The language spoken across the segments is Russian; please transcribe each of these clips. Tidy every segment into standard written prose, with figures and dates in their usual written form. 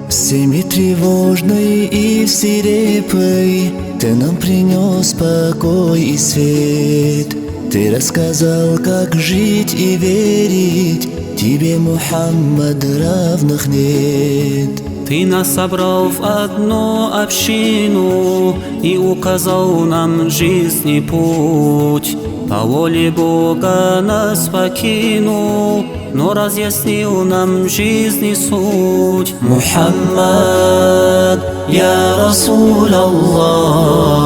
Всеми тревожной и свирепой Ты нам принес покой и свет. Ты рассказал, как жить и верить, Тебе, Мухаммад, равных нет. Ты нас собрал в одну общину и указал нам жизни путь. По воле Бога нас покинул, но разъяснил нам жизни суть. Мухаммад, я Расул Аллах,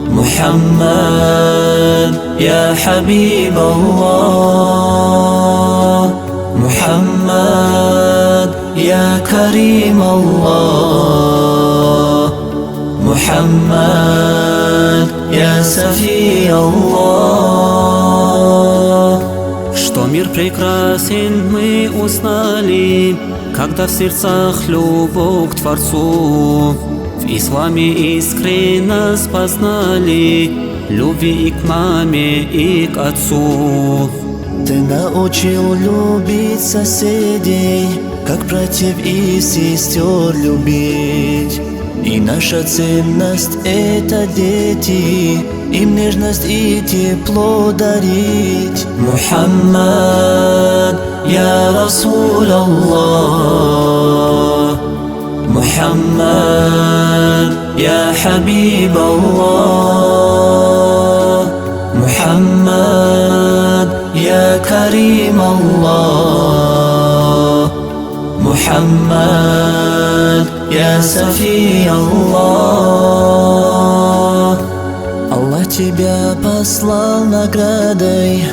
Мухаммад, я Хабиб Аллах, Мухаммад, я Карим Аллах, Мухаммад, я Сафи Аллах. Что мир прекрасен, мы узнали, когда в сердцах любовь к Творцу. В исламе искренность познали, любви и к маме, и к отцу. Ты научил любить соседей, как братьев и сестер любить. И наша ценность — это дети, им нежность и тепло дарить. Мухаммад, я Расул Аллах, Мухаммад, я Хабиб Аллах, Мухаммад, я Карим Аллах, Мухаммад, я Сафи Аллах. Аллах тебя послал наградой,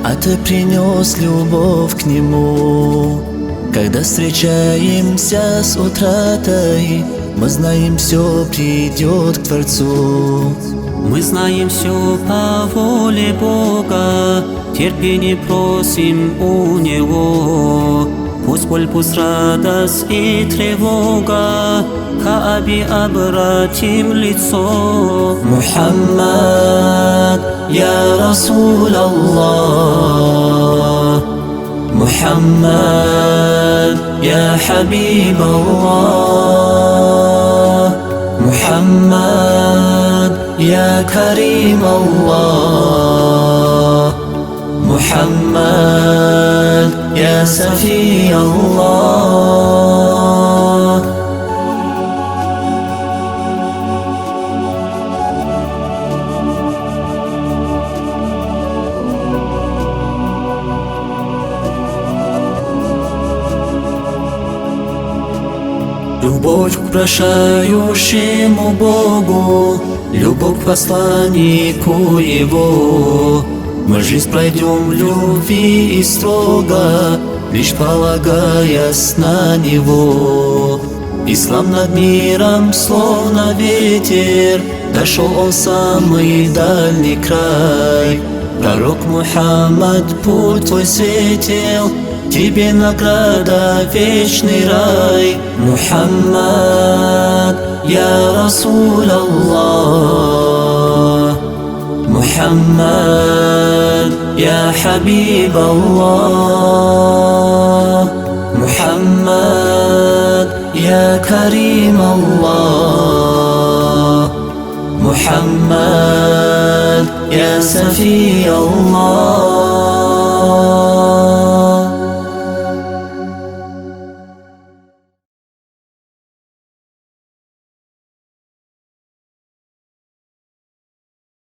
а ты принес любовь к Нему. Когда встречаемся с утратой, мы знаем, все придет к Творцу. Мы знаем все по воле Бога, терпение просим у Него. Пусть боль, пусть радость и тревога, к Каабе обратим лицо. Мухаммад, я Расул Аллах, Мухаммад, я Хабиб Аллах, Мухаммад, я Карим Аллах, Мухаммад, я Сафи Аллах. Любовь к прощающему Богу, любовь к посланнику Его. Мы жизнь пройдем в любви и строго, лишь полагаясь на Него. Ислам над миром словно ветер, дошел он в самый дальний край. Пророк Мухаммад путь твой светил, тебе награда вечный рай. Мухаммад, я Расул Аллах, Мухаммад, я Хабиб Аллах, Мухаммад, я Карим Аллах, Мухаммад, я Сафи Аллах.